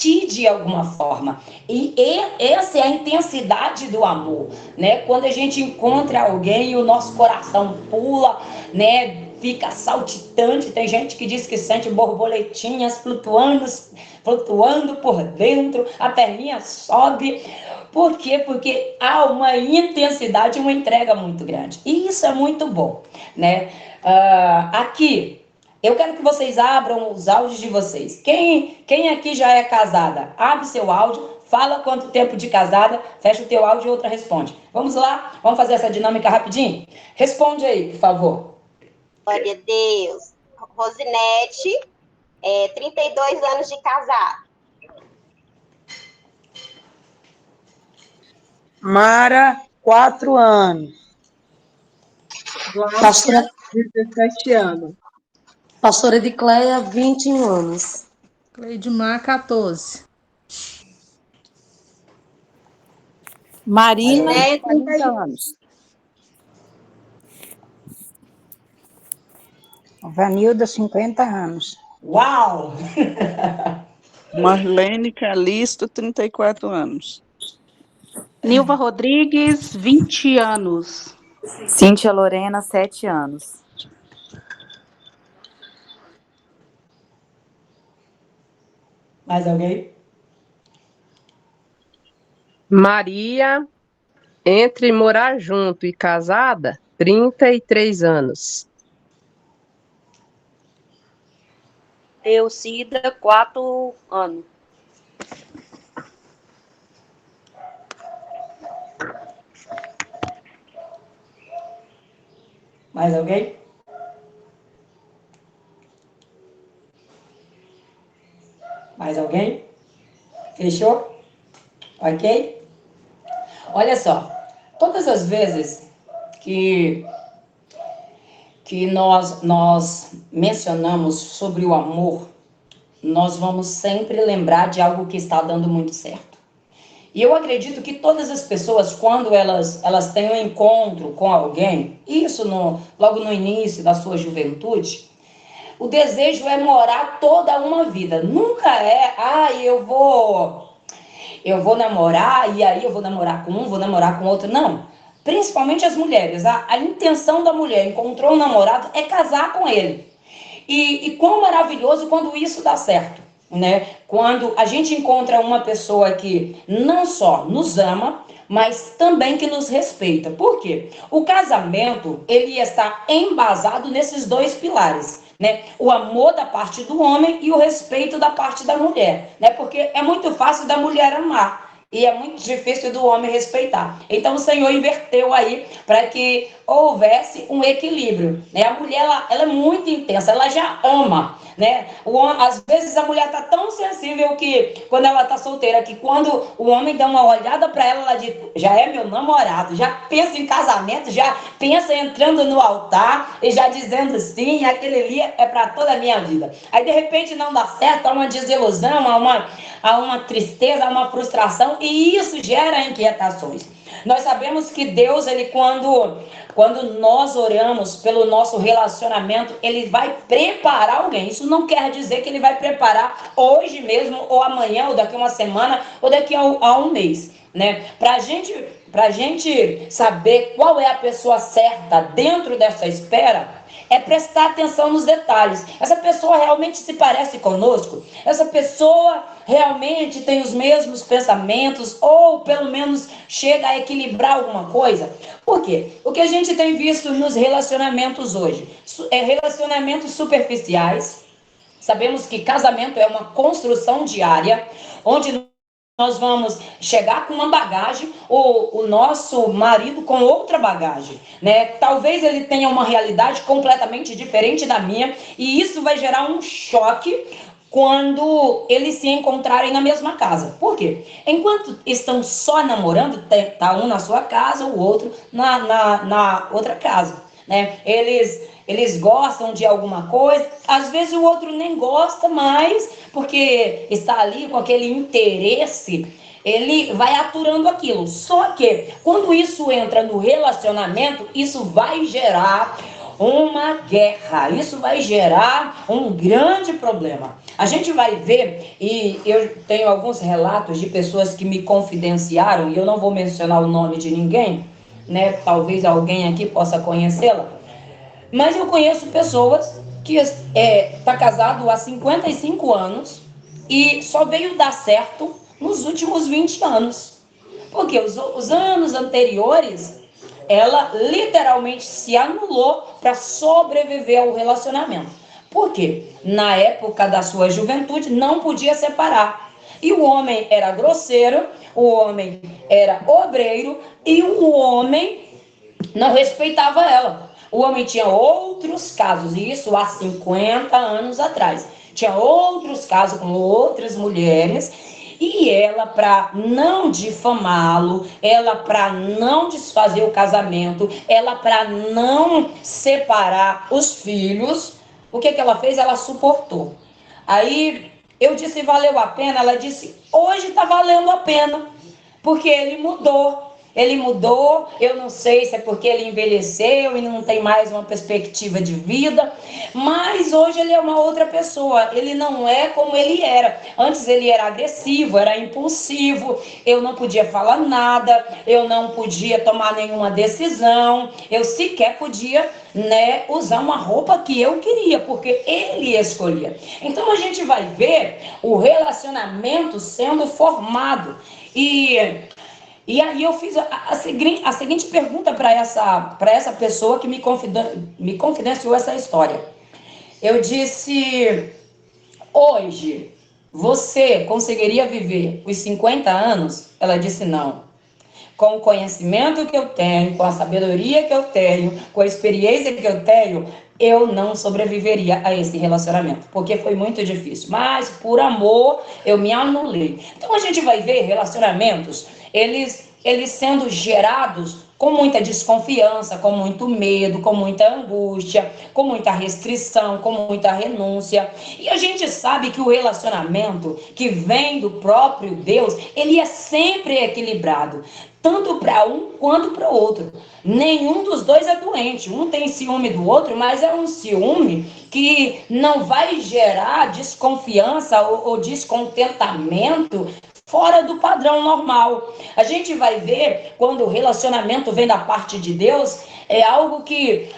existir de alguma forma. E essa é a intensidade do amor, né? Quando a gente encontra alguém e o nosso coração pula, né? Fica saltitante. Tem gente que diz que sente borboletinhas flutuando por dentro, a perninha sobe. Por quê? Porque há uma intensidade, uma entrega muito grande. E isso é muito bom, né? Aqui, eu quero que vocês abram os áudios de vocês. Quem aqui já é casada, abre seu áudio, fala quanto tempo de casada, fecha o teu áudio e outra responde. Vamos lá? Vamos fazer essa dinâmica rapidinho? Responde aí, por favor. Glória a Deus. Rosinete, 32 anos de casado. Mara, 4 anos. Pastora, 17 anos. Pastora Edicleia, 21 anos. Cleidmar, 14. Marina, 30 anos. Vanilda, 50 anos. Uau! Marlene Calisto, 34 anos. Nilva Rodrigues, 20 anos. Cíntia Lorena, 7 anos. Mais alguém? Maria, entre morar junto e casada, 33 anos. Eucida, 4 anos. Mais alguém? Mais alguém? Fechou? Ok? Olha só, todas as vezes que nós mencionamos sobre o amor, nós vamos sempre lembrar de algo que está dando muito certo. E eu acredito que todas as pessoas, quando elas têm um encontro com alguém, isso logo no início da sua juventude, o desejo é morar toda uma vida. Nunca é, eu vou namorar, e aí eu vou namorar com um, vou namorar com outro. Não. Principalmente as mulheres. A intenção da mulher, encontrou um namorado, é casar com ele. E quão maravilhoso quando isso dá certo, né? Quando a gente encontra uma pessoa que não só nos ama, mas também que nos respeita. Por quê? O casamento, ele está embasado nesses dois pilares, né? O amor da parte do homem e o respeito da parte da mulher, né? Porque é muito fácil da mulher amar e é muito difícil do homem respeitar. Então o Senhor inverteu aí para que houvesse um equilíbrio, né? A mulher ela é muito intensa, ela já ama, né? Às vezes a mulher tá tão sensível que quando ela tá solteira, que quando o homem dá uma olhada para ela, ela diz: já é meu namorado, já pensa em casamento, já pensa entrando no altar e já dizendo sim, aquele ali é para toda a minha vida. Aí de repente não dá certo, há uma desilusão, há uma tristeza, há uma frustração, e isso gera inquietações. Nós sabemos que Deus, ele quando nós oramos pelo nosso relacionamento, ele vai preparar alguém. Isso não quer dizer que ele vai preparar hoje mesmo, ou amanhã, ou daqui a uma semana, ou daqui a um mês, né? Pra gente saber qual é a pessoa certa dentro dessa espera, é prestar atenção nos detalhes. Essa pessoa realmente se parece conosco? Essa pessoa realmente tem os mesmos pensamentos? Ou pelo menos chega a equilibrar alguma coisa? Por quê? O que a gente tem visto nos relacionamentos hoje é relacionamentos superficiais. Sabemos que casamento é uma construção diária, onde nós vamos chegar com uma bagagem, o nosso marido com outra bagagem, né? Talvez ele tenha uma realidade completamente diferente da minha, e isso vai gerar um choque quando eles se encontrarem na mesma casa. Por quê? Enquanto estão só namorando, tá um na sua casa, o outro na outra casa, né? Eles gostam de alguma coisa, às vezes o outro nem gosta mais, porque está ali com aquele interesse, ele vai aturando aquilo. Só que, quando isso entra no relacionamento, isso vai gerar uma guerra. Isso vai gerar um grande problema. A gente vai ver, e eu tenho alguns relatos de pessoas que me confidenciaram, e eu não vou mencionar o nome de ninguém, né? Talvez alguém aqui possa conhecê-la, mas eu conheço pessoas que tá casado há 55 anos e só veio dar certo nos últimos 20 anos. Porque os anos anteriores, ela literalmente se anulou para sobreviver ao relacionamento. Por quê? Na época da sua juventude, não podia separar. E o homem era grosseiro, o homem era obreiro, e o homem não respeitava ela. O homem tinha outros casos, e isso há 50 anos atrás. Tinha outros casos com outras mulheres, e ela, para não difamá-lo, ela, para não desfazer o casamento, ela, para não separar os filhos, o que ela fez? Ela suportou. Aí eu disse, valeu a pena? Ela disse, hoje está valendo a pena, porque ele mudou. Ele mudou, eu não sei se é porque ele envelheceu e não tem mais uma perspectiva de vida, mas hoje ele é uma outra pessoa, ele não é como ele era. Antes ele era agressivo, era impulsivo, eu não podia falar nada, eu não podia tomar nenhuma decisão, eu sequer podia, né, usar uma roupa que eu queria, porque ele escolhia. Então a gente vai ver o relacionamento sendo formado. E aí eu fiz a seguinte pergunta para essa pessoa que me confidenciou essa história. Eu disse, hoje, você conseguiria viver os 50 anos? Ela disse, não. Com o conhecimento que eu tenho, com a sabedoria que eu tenho, com a experiência que eu tenho, eu não sobreviveria a esse relacionamento, porque foi muito difícil. Mas, por amor, eu me anulei. Então, a gente vai ver relacionamentos, eles sendo gerados com muita desconfiança, com muito medo, com muita angústia, com muita restrição, com muita renúncia. E a gente sabe que o relacionamento que vem do próprio Deus, ele é sempre equilibrado, tanto para um quanto para o outro. Nenhum dos dois é doente. Um tem ciúme do outro, mas é um ciúme que não vai gerar desconfiança ou descontentamento fora do padrão normal. A gente vai ver quando o relacionamento vem da parte de Deus, é algo que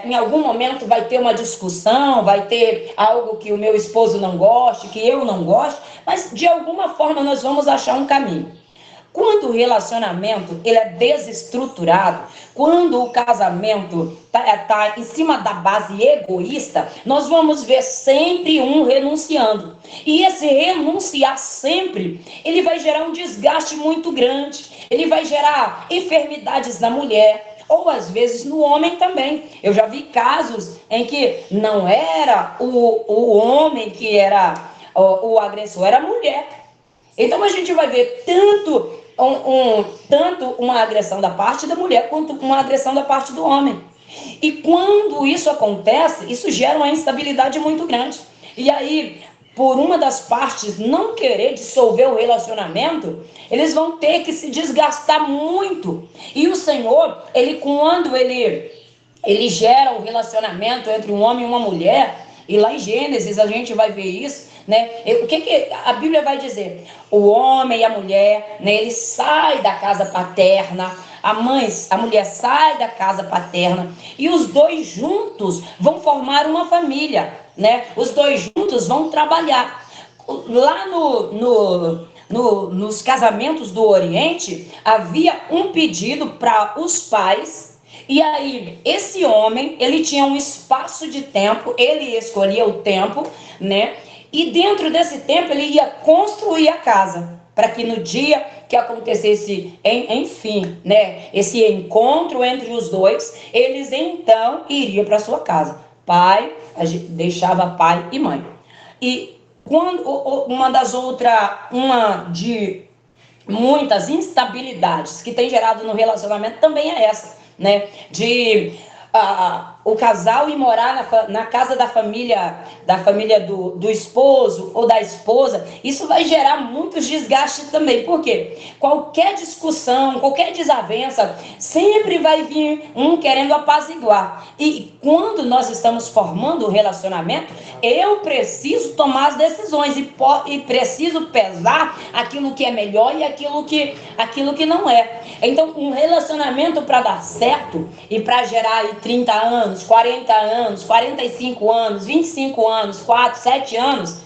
em algum momento vai ter uma discussão, vai ter algo que o meu esposo não goste, que eu não gosto, mas de alguma forma nós vamos achar um caminho. Quando o relacionamento ele é desestruturado, quando o casamento tá em cima da base egoísta, nós vamos ver sempre um renunciando. E esse renunciar sempre, ele vai gerar um desgaste muito grande, ele vai gerar enfermidades na mulher, ou às vezes no homem também. Eu já vi casos em que não era o homem que era o agressor, era a mulher. Então a gente vai ver tanto uma agressão da parte da mulher quanto uma agressão da parte do homem. E quando isso acontece, isso gera uma instabilidade muito grande. E aí, por uma das partes não querer dissolver o relacionamento, eles vão ter que se desgastar muito. E o Senhor, quando ele gera um relacionamento entre um homem e uma mulher, e lá em Gênesis a gente vai ver isso, né? O que a Bíblia vai dizer? O homem e a mulher, né, eles saem da casa paterna, a mulher sai da casa paterna, e os dois juntos vão formar uma família, né? Os dois juntos vão trabalhar. Lá nos casamentos do Oriente, havia um pedido para os pais. E aí, esse homem, ele tinha um espaço de tempo, ele escolhia o tempo, né? E dentro desse tempo, ele ia construir a casa, para que no dia que acontecesse, enfim, né, esse encontro entre os dois, eles então iriam para sua casa. Deixava pai e mãe. E quando uma de muitas instabilidades que tem gerado no relacionamento também é essa, né? o casal ir morar na casa da família do esposo ou da esposa, isso vai gerar muitos desgastes também. Por quê? Qualquer discussão, qualquer desavença, sempre vai vir um querendo apaziguar. E quando nós estamos formando um relacionamento, eu preciso tomar as decisões e preciso pesar aquilo que é melhor e aquilo que não é. Então, um relacionamento para dar certo e para gerar aí 30 anos, 40 anos, 45 anos, 25 anos, 4, 7 anos,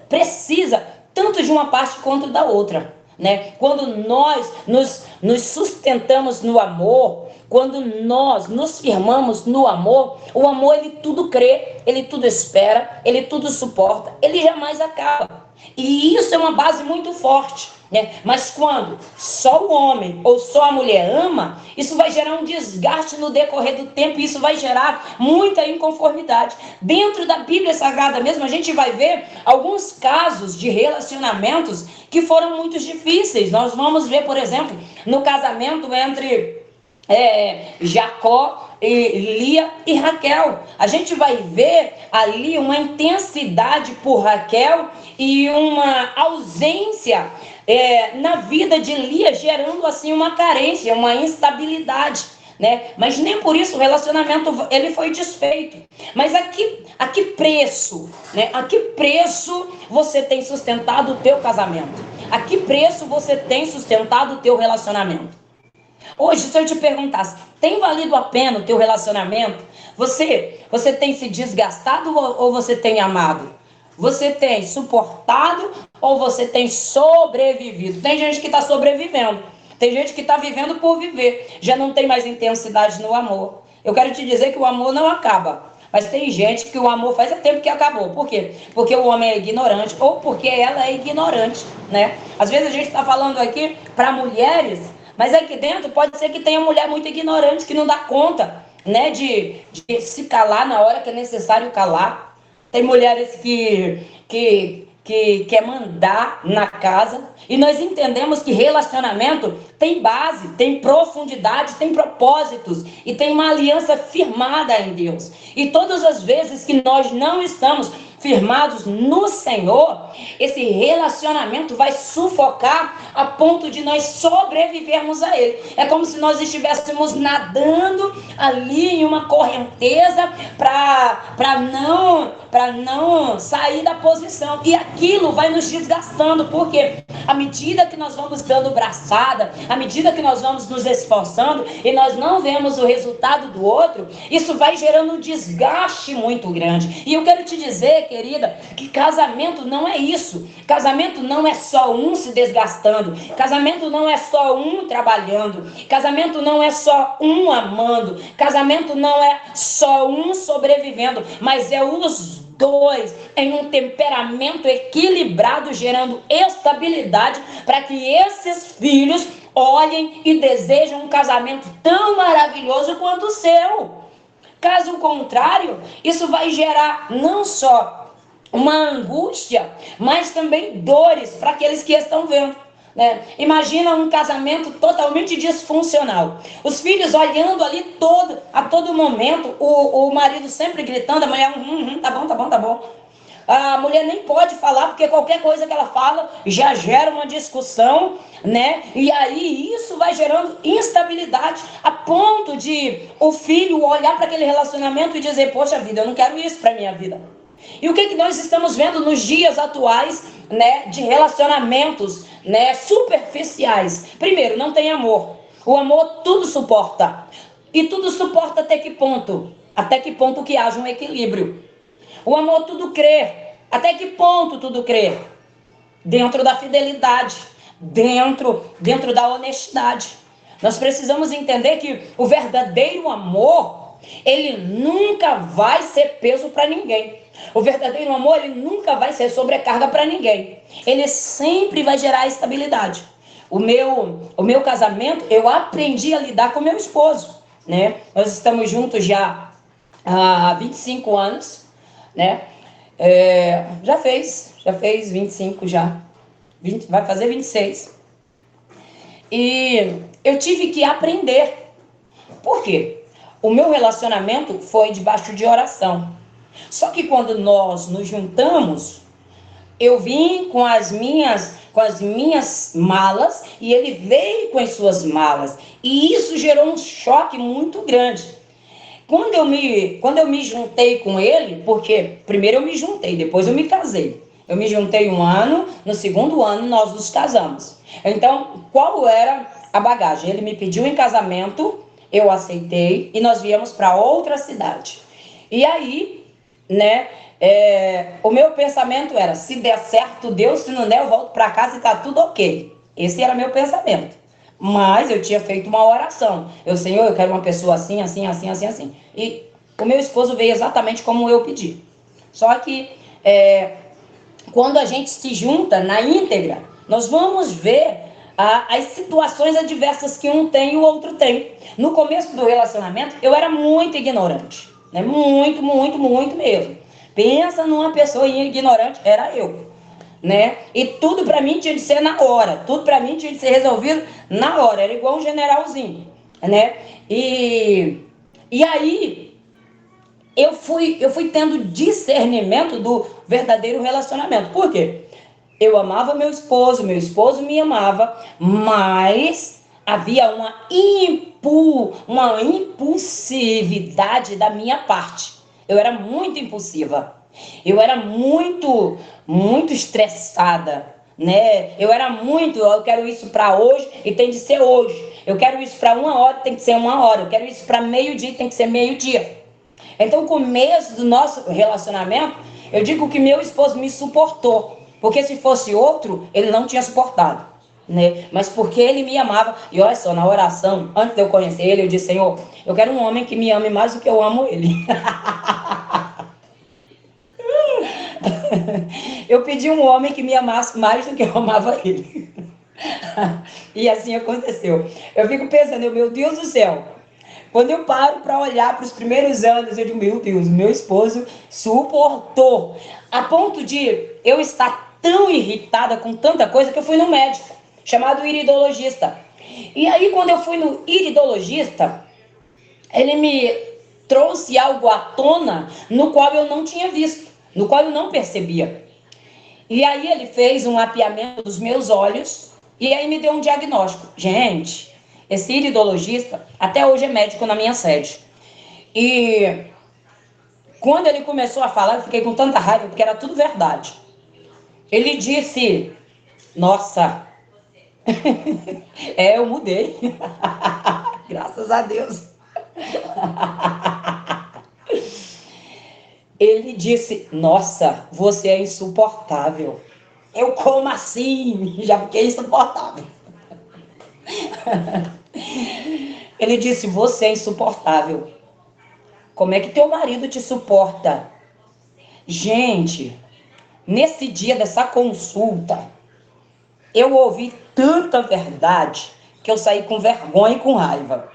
precisa tanto de uma parte quanto da outra, né? Quando nós nos sustentamos no amor, quando nós nos firmamos no amor, o amor, ele tudo crê, ele tudo espera, ele tudo suporta, ele jamais acaba. E isso é uma base muito forte, né? Mas quando só o homem ou só a mulher ama, isso vai gerar um desgaste no decorrer do tempo e isso vai gerar muita inconformidade. Dentro da Bíblia Sagrada mesmo, a gente vai ver alguns casos de relacionamentos que foram muito difíceis. Nós vamos ver, por exemplo, no casamento entre Jacó, Lia e Raquel. A gente vai ver ali uma intensidade por Raquel e uma ausência na vida de Lia, gerando assim uma carência, uma instabilidade, né? Mas nem por isso o relacionamento ele foi desfeito. Mas a que preço, né? A que preço você tem sustentado o teu casamento? A que preço você tem sustentado o teu relacionamento? Hoje, se eu te perguntasse, tem valido a pena o teu relacionamento? Você tem se desgastado ou você tem amado? Você tem suportado ou você tem sobrevivido? Tem gente que está sobrevivendo, tem gente que está vivendo por viver, já não tem mais intensidade no amor. Eu quero te dizer que o amor não acaba, mas tem gente que o amor faz tempo que acabou. Por quê? Porque o homem é ignorante ou porque ela é ignorante, né? Às vezes a gente está falando aqui para mulheres, mas aqui dentro pode ser que tenha mulher muito ignorante que não dá conta, né, de se calar na hora que é necessário calar. Tem mulheres que quer mandar na casa. E nós entendemos que relacionamento tem base, tem profundidade, tem propósitos e tem uma aliança firmada em Deus. E todas as vezes que nós não estamos firmados no Senhor, esse relacionamento vai sufocar a ponto de nós sobrevivermos a ele. É como se nós estivéssemos nadando ali em uma correnteza para não sair da posição. E aquilo vai nos desgastando, porque à medida que nós vamos dando braçada, à medida que nós vamos nos esforçando e nós não vemos o resultado do outro, isso vai gerando um desgaste muito grande. E eu quero te dizer, querida, que casamento não é isso. Casamento não é só um se desgastando. Casamento não é só um trabalhando. Casamento não é só um amando. Casamento não é só um sobrevivendo, mas é os dois em um temperamento equilibrado, gerando estabilidade para que esses filhos olhem e desejem um casamento tão maravilhoso quanto o seu. Caso contrário, isso vai gerar não só uma angústia, mas também dores para aqueles que estão vendo, né? Imagina um casamento totalmente disfuncional. Os filhos olhando ali a todo momento, o marido sempre gritando, a mulher, tá bom, tá bom, tá bom. A mulher nem pode falar, porque qualquer coisa que ela fala já gera uma discussão, né? E aí isso vai gerando instabilidade, a ponto de o filho olhar para aquele relacionamento e dizer, poxa vida, eu não quero isso para minha vida. E o que nós estamos vendo nos dias atuais, né, de relacionamentos, né, superficiais? Primeiro, não tem amor. O amor tudo suporta. E tudo suporta até que ponto? Até que ponto que haja um equilíbrio. O amor tudo crê. Até que ponto tudo crê? Dentro da fidelidade, dentro da honestidade. Nós precisamos entender que o verdadeiro amor, ele nunca vai ser peso para ninguém. O verdadeiro amor, ele nunca vai ser sobrecarga para ninguém. Ele sempre vai gerar estabilidade. O meu casamento, eu aprendi a lidar com meu esposo, né? Nós estamos juntos já há 25 anos, né? Já fez 25 já. Vai fazer 26. E eu tive que aprender. Por quê? o meu relacionamento foi debaixo de oração. Só que quando nós nos juntamos, eu vim com as minhas malas e ele veio com as suas malas. E isso gerou um choque muito grande. Quando eu me juntei com ele, porque primeiro eu me juntei, depois eu me casei. Eu me juntei um ano, no segundo ano nós nos casamos. Então, qual era a bagagem? Ele me pediu em casamento, eu aceitei e nós viemos para outra cidade. E aí, né, o meu pensamento era, se der certo, Deus, se não der, eu volto para casa e tá tudo ok. Esse era meu pensamento. Mas eu tinha feito uma oração. Senhor, eu quero uma pessoa assim, assim, assim, assim, assim. E o meu esposo veio exatamente como eu pedi. Só que quando a gente se junta na íntegra, nós vamos ver as situações adversas que um tem e o outro tem. No começo do relacionamento, eu era muito ignorante. Né? Muito, muito, muito mesmo. Pensa numa pessoa ignorante, era eu. Né? E tudo para mim tinha de ser na hora, tudo para mim tinha de ser resolvido na hora, era igual um generalzinho, né? E aí eu fui tendo discernimento do verdadeiro relacionamento. Por quê? Eu amava meu esposo me amava, mas havia uma impulsividade da minha parte. Eu era muito impulsiva. Eu era muito estressada, né? Eu quero isso para hoje e tem de ser hoje. Eu quero isso para 1 hora, tem que ser 1 hora. Eu quero isso para meio-dia, tem que ser meio-dia. Então, o começo do nosso relacionamento, eu digo que meu esposo me suportou, porque se fosse outro, ele não tinha suportado, né? Mas porque ele me amava. E olha só, na oração, antes de eu conhecer ele, eu disse, Senhor, eu quero um homem que me ame mais do que eu amo ele. Eu pedi um homem que me amasse mais do que eu amava ele. E assim aconteceu. Eu fico pensando, meu Deus do céu. Quando eu paro para olhar para os primeiros anos, eu digo, meu Deus, meu esposo suportou. A ponto de eu estar tão irritada com tanta coisa que eu fui no médico, chamado iridologista. E aí, quando eu fui no iridologista, ele me trouxe algo à tona no qual eu não tinha visto, no qual eu não percebia. E aí ele fez um mapeamento dos meus olhos e aí me deu um diagnóstico. Gente, esse iridologista até hoje é médico na minha sede. E quando ele começou a falar, eu fiquei com tanta raiva, porque era tudo verdade. Ele disse, nossa, eu mudei. Graças a Deus. Ele disse, nossa, você é insuportável. Eu, como assim? Já fiquei insuportável. Ele disse, você é insuportável. Como é que teu marido te suporta? Gente, nesse dia dessa consulta, eu ouvi tanta verdade que eu saí com vergonha e com raiva.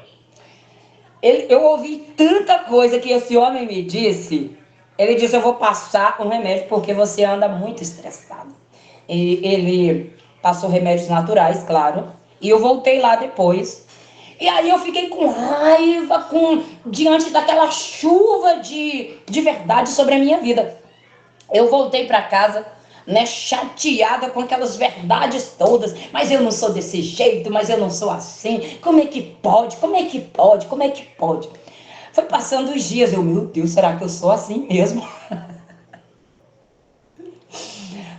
Eu ouvi tanta coisa que esse homem me disse. Ele disse, eu vou passar um remédio porque você anda muito estressado. E ele passou remédios naturais, claro. E eu voltei lá depois. E aí eu fiquei com raiva diante daquela chuva de verdade sobre a minha vida. Eu voltei para casa, né, chateada com aquelas verdades todas. Mas eu não sou desse jeito, mas eu não sou assim. Como é que pode? Como é que pode? Como é que pode? Foi passando os dias, meu Deus, será que eu sou assim mesmo?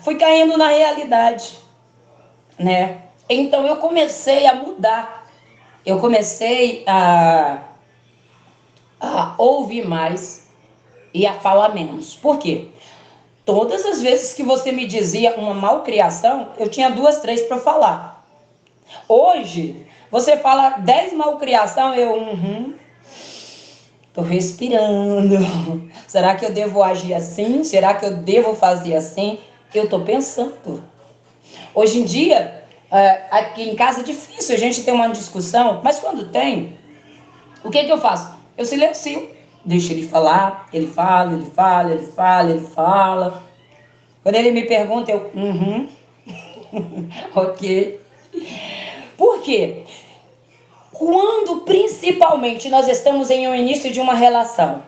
Fui caindo na realidade, né? Então eu comecei a mudar. Eu comecei a ouvir mais e a falar menos. Por quê? Todas as vezes que você me dizia uma malcriação, eu tinha 2, 3 para falar. Hoje, você fala 10 malcriação, tô respirando. Será que eu devo agir assim? Será que eu devo fazer assim? Eu tô pensando. Hoje em dia, aqui em casa é difícil a gente ter uma discussão, mas quando tem, o que eu faço? Eu silencio. Deixo ele falar, ele fala, ele fala, ele fala, ele fala. Quando ele me pergunta, eu, ok. Por quê? Quando, principalmente, nós estamos em um início de uma relação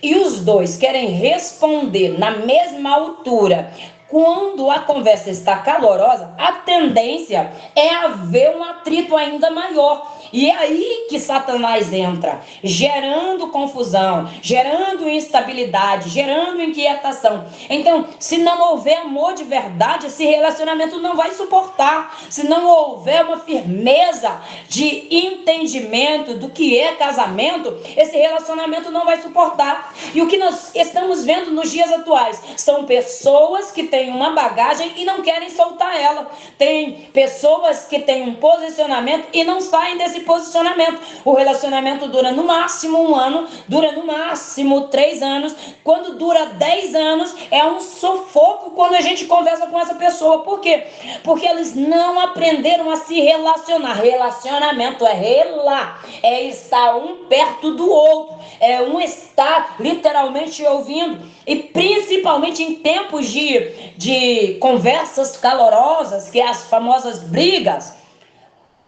e os dois querem responder na mesma altura, quando a conversa está calorosa, a tendência é haver um atrito ainda maior. E é aí que Satanás entra, gerando confusão, gerando instabilidade, gerando inquietação. Então, se não houver amor de verdade, esse relacionamento não vai suportar. Se não houver uma firmeza de entendimento do que é casamento, esse relacionamento não vai suportar. E o que nós estamos vendo nos dias atuais são pessoas que têm uma bagagem e não querem soltar ela. Tem pessoas que têm um posicionamento e não saem desse posicionamento. O relacionamento dura no máximo 1 ano, dura no máximo 3 anos. Quando dura 10 anos, é um sufoco quando a gente conversa com essa pessoa. Por quê? Porque eles não aprenderam a se relacionar. Relacionamento é estar um perto do outro, é um estar literalmente ouvindo. E principalmente em tempos de conversas calorosas, que é as famosas brigas,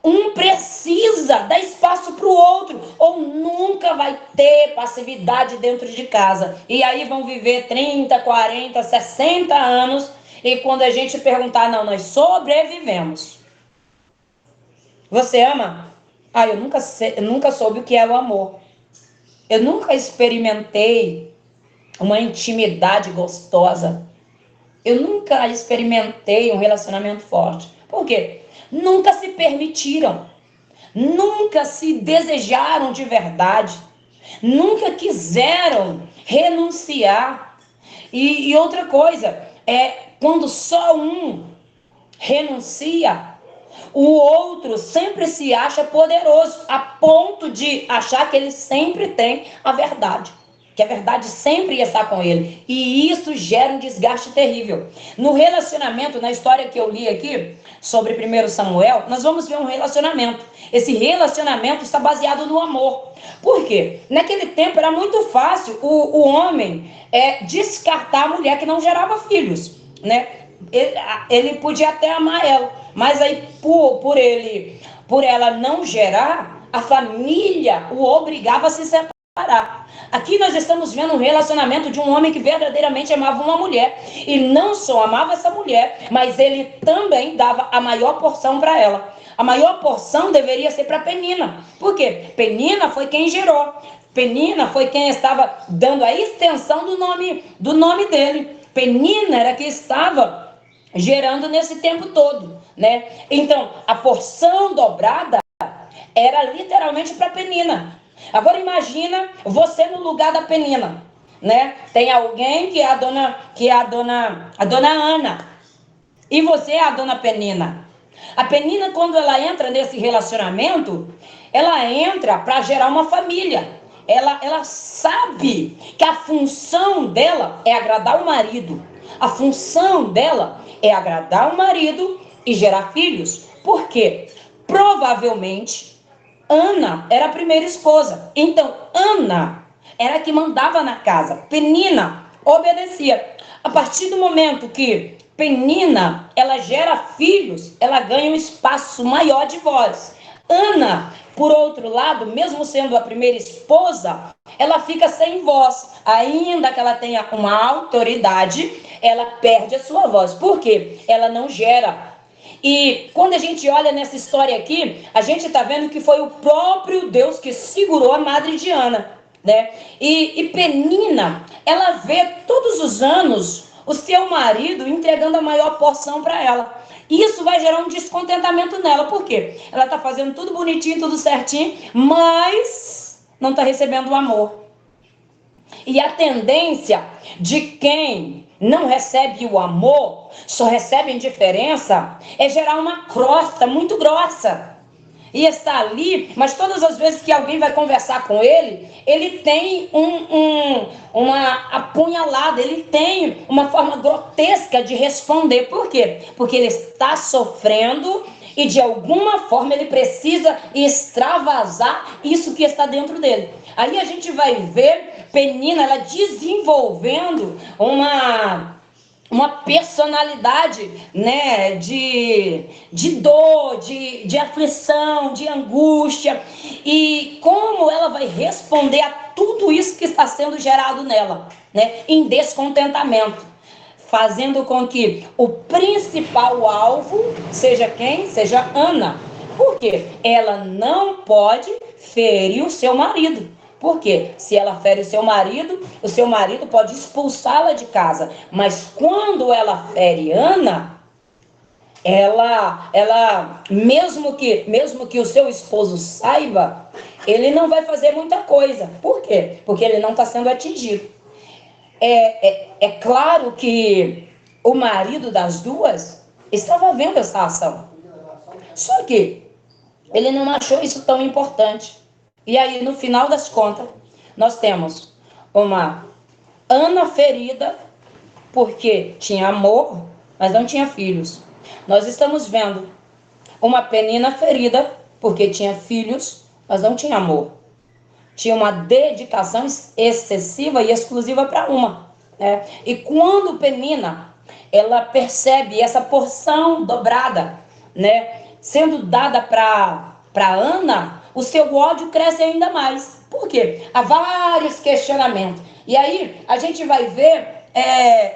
um precisa dar espaço para o outro, ou nunca vai ter passividade dentro de casa. E aí vão viver 30, 40, 60 anos, e quando a gente perguntar, não, nós sobrevivemos. Você ama? Eu nunca soube o que é o amor. Eu nunca experimentei uma intimidade gostosa. Eu nunca experimentei um relacionamento forte. Por quê? Nunca se permitiram. Nunca se desejaram de verdade. Nunca quiseram renunciar. E outra coisa, quando só um renuncia, o outro sempre se acha poderoso, a ponto de achar que ele sempre tem a verdade, que a verdade sempre está com ele. E isso gera um desgaste terrível. No relacionamento, na história que eu li aqui, sobre 1 Samuel, nós vamos ver um relacionamento. Esse relacionamento está baseado no amor. Por quê? Naquele tempo era muito fácil o homem descartar a mulher que não gerava filhos, né? Ele podia até amar ela, mas aí por ela não gerar, a família o obrigava a se separar. Aqui nós estamos vendo um relacionamento de um homem que verdadeiramente amava uma mulher, e não só amava essa mulher, mas ele também dava a maior porção para ela. A maior porção deveria ser para Penina. Por quê? Penina foi quem gerou. Penina foi quem estava dando a extensão do nome dele. Penina era que estava gerando nesse tempo todo, né? Então, a porção dobrada era literalmente para Penina. Agora imagina você no lugar da Penina, né? Tem alguém que é a dona Ana, e você é a dona Penina. A Penina, quando ela entra nesse relacionamento, ela entra para gerar uma família. Ela sabe que a função dela é agradar o marido. A função dela é agradar o marido e gerar filhos. Por quê? Provavelmente, Ana era a primeira esposa. Então, Ana era a que mandava na casa. Penina obedecia. A partir do momento que Penina, ela gera filhos, ela ganha um espaço maior de voz. Ana, por outro lado, mesmo sendo a primeira esposa, ela fica sem voz. Ainda que ela tenha uma autoridade, ela perde a sua voz. Por quê? Ela não gera. E quando a gente olha nessa história aqui, a gente está vendo que foi o próprio Deus que segurou a madre de Ana, né? E Penina, ela vê todos os anos o seu marido entregando a maior porção para ela. Isso vai gerar um descontentamento nela. Por quê? Ela está fazendo tudo bonitinho, tudo certinho, mas não está recebendo o amor. E a tendência de quem não recebe o amor, só recebe indiferença, é gerar uma crosta muito grossa. E está ali, mas todas as vezes que alguém vai conversar com ele, ele tem uma apunhalada, ele tem uma forma grotesca de responder. Por quê? Porque ele está sofrendo e de alguma forma ele precisa extravasar isso que está dentro dele. Aí a gente vai ver Penina, ela desenvolvendo uma uma personalidade, né, de dor, de aflição, de angústia. E como ela vai responder a tudo isso que está sendo gerado nela, né, em descontentamento, fazendo com que o principal alvo seja quem? Seja Ana. Por quê? Ela não pode ferir o seu marido. Por quê? Se ela fere o seu marido pode expulsá-la de casa. Mas quando ela fere Ana, ela mesmo que o seu esposo saiba, ele não vai fazer muita coisa. Por quê? Porque ele não está sendo atingido. É claro que o marido das duas estava vendo essa ação. Só que ele não achou isso tão importante. E aí, no final das contas, nós temos uma Ana ferida porque tinha amor, mas não tinha filhos. Nós estamos vendo uma Penina ferida porque tinha filhos, mas não tinha amor. Tinha uma dedicação excessiva e exclusiva para uma, né? E quando Penina, ela percebe essa porção dobrada, né, sendo dada para Ana, o seu ódio cresce ainda mais. Por quê? Há vários questionamentos. E aí a gente vai ver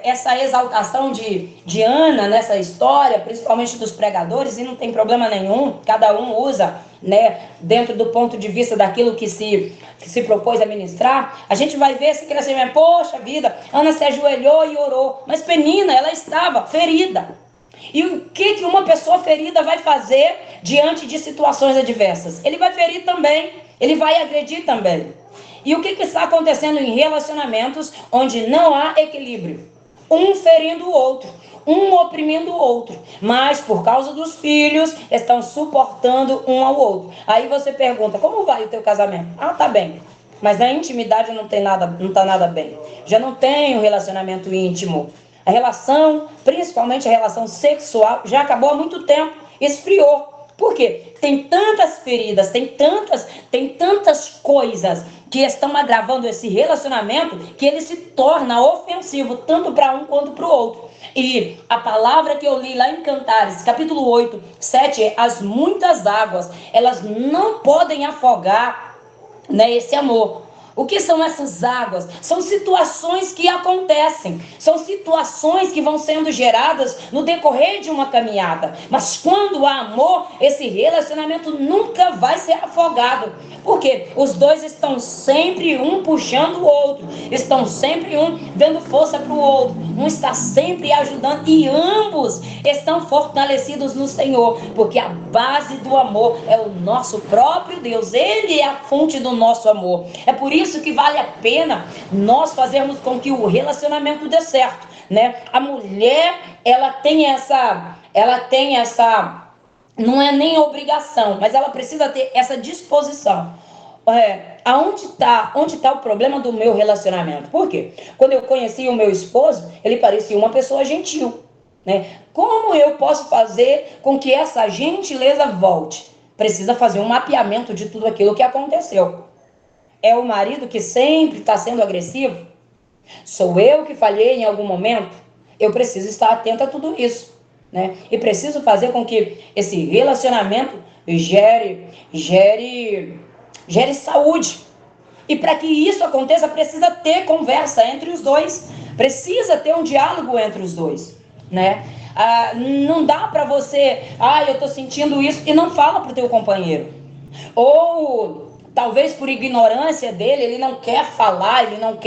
essa exaltação de Ana nessa história, principalmente dos pregadores, e não tem problema nenhum, cada um usa, né, dentro do ponto de vista daquilo que se propôs a ministrar. A gente vai ver esse crescimento. Poxa vida, Ana se ajoelhou e orou, mas Penina, ela estava ferida. E o que uma pessoa ferida vai fazer diante de situações adversas? Ele vai ferir também, ele vai agredir também. E o que está acontecendo em relacionamentos onde não há equilíbrio? Um ferindo o outro, um oprimindo o outro, mas por causa dos filhos estão suportando um ao outro. Aí você pergunta, como vai o teu casamento? Ah, tá bem. Mas na intimidade não tá nada bem. Já não tem um relacionamento íntimo. A relação, principalmente a relação sexual, já acabou há muito tempo, esfriou. Por quê? Tem tantas feridas, tem tantas coisas que estão agravando esse relacionamento que ele se torna ofensivo, tanto para um quanto para o outro. E a palavra que eu li lá em Cantares, capítulo 8, 7, é: as muitas águas, elas não podem afogar, né, esse amor. O que são essas águas? São situações que acontecem, são situações que vão sendo geradas no decorrer de uma caminhada. Mas quando há amor, esse relacionamento nunca vai ser afogado. Porque os dois estão sempre um puxando o outro, estão sempre um dando força para o outro, um está sempre ajudando e ambos estão fortalecidos no Senhor, porque a base do amor é o nosso próprio Deus, Ele é a fonte do nosso amor. É por isso que vale a pena nós fazermos com que o relacionamento dê certo, né? A mulher, ela tem essa, não é nem obrigação, mas ela precisa ter essa disposição. Onde tá o problema do meu relacionamento? Por quê? Quando eu conheci o meu esposo, ele parecia uma pessoa gentil, né? Como eu posso fazer com que essa gentileza volte? Precisa fazer um mapeamento de tudo aquilo que aconteceu. É o marido que sempre está sendo agressivo? Sou eu que falhei em algum momento? Eu preciso estar atenta a tudo isso, né? E preciso fazer com que esse relacionamento gere saúde. E para que isso aconteça, precisa ter conversa entre os dois, precisa ter um diálogo entre os dois, né? Não dá para você, eu tô sentindo isso, e não fala pro teu companheiro. Ou talvez por ignorância dele, ele não quer falar, ele não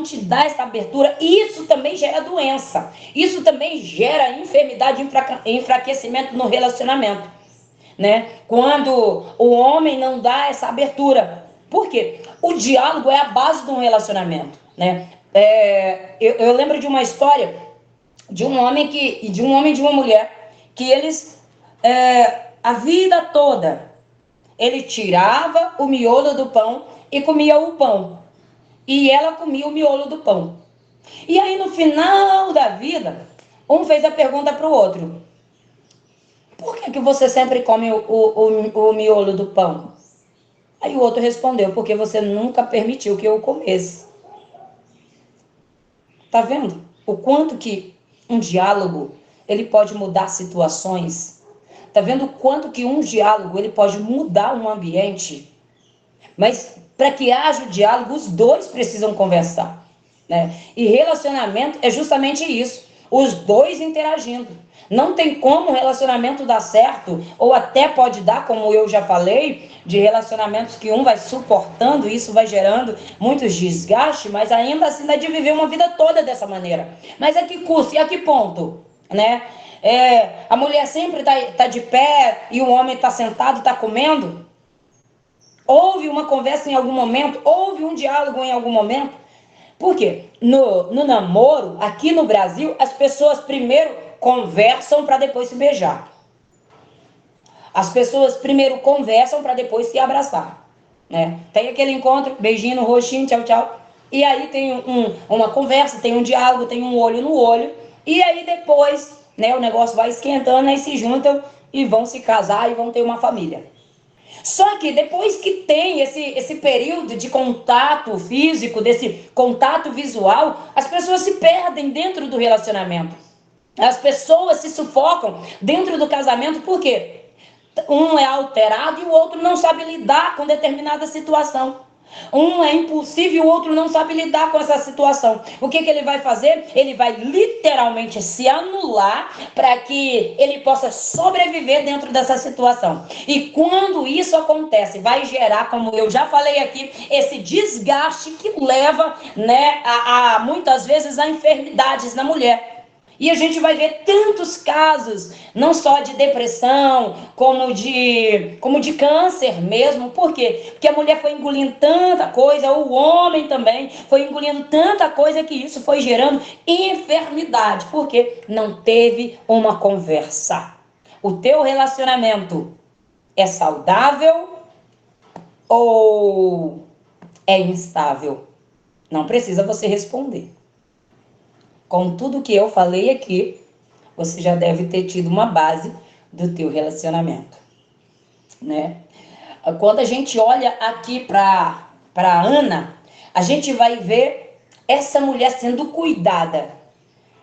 te dá essa abertura. Isso também gera doença, isso também gera enfermidade, enfraquecimento no relacionamento, né? Quando o homem não dá essa abertura. Por quê? O diálogo é a base de um relacionamento, né? Eu lembro de uma história de um homem e de uma mulher que eles a vida toda ele tirava o miolo do pão e comia o pão, e ela comia o miolo do pão. E aí no final da vida, um fez a pergunta para o outro: por que você sempre come o miolo do pão? Aí o outro respondeu: porque você nunca permitiu que eu comesse. Tá vendo o quanto que um diálogo ele pode mudar situações? Tá vendo o quanto que um diálogo ele pode mudar um ambiente? Mas para que haja o diálogo, os dois precisam conversar, né? E relacionamento é justamente isso, os dois interagindo. Não tem como o relacionamento dar certo, ou até pode dar, como eu já falei, de relacionamentos que um vai suportando, isso vai gerando muitos desgastes, mas ainda assim dá de viver uma vida toda dessa maneira. Mas a que custo e a que ponto, né? A mulher sempre tá de pé e o homem tá sentado, tá comendo? Houve uma conversa em algum momento? Houve um diálogo em algum momento? Por quê? No namoro, aqui no Brasil, as pessoas primeiro conversam para depois se beijar. As pessoas primeiro conversam para depois se abraçar, né? Tem aquele encontro, beijinho no rostinho, tchau, tchau. E aí tem uma conversa, tem um diálogo, tem um olho no olho. E aí depois, né, o negócio vai esquentando, aí se juntam e vão se casar e vão ter uma família. Só que depois que tem esse período de contato físico, desse contato visual, as pessoas se perdem dentro do relacionamento. As pessoas se sufocam dentro do casamento, por quê? Um é alterado e o outro não sabe lidar com determinada situação. Um é impulsivo e o outro não sabe lidar com essa situação. O que ele vai fazer? Ele vai literalmente se anular para que ele possa sobreviver dentro dessa situação. E quando isso acontece, vai gerar, como eu já falei aqui, esse desgaste que leva, né, a muitas vezes a enfermidades na mulher. E a gente vai ver tantos casos, não só de depressão, como de câncer mesmo. Por quê? Porque a mulher foi engolindo tanta coisa, o homem também foi engolindo tanta coisa, que isso foi gerando enfermidade. Porque não teve uma conversa. O teu relacionamento é saudável ou é instável? Não precisa você responder. Com tudo que eu falei aqui, você já deve ter tido uma base do teu relacionamento, né? Quando a gente olha aqui para Ana, a gente vai ver essa mulher sendo cuidada,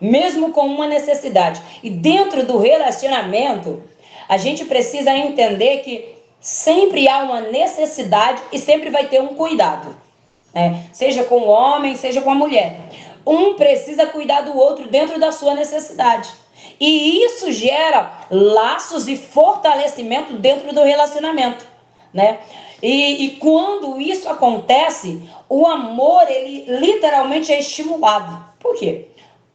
mesmo com uma necessidade. E dentro do relacionamento, a gente precisa entender que sempre há uma necessidade e sempre vai ter um cuidado, né? Seja com o homem, seja com a mulher. Um precisa cuidar do outro dentro da sua necessidade. E isso gera laços e fortalecimento dentro do relacionamento, né? E quando isso acontece, o amor, ele literalmente é estimulado. Por quê?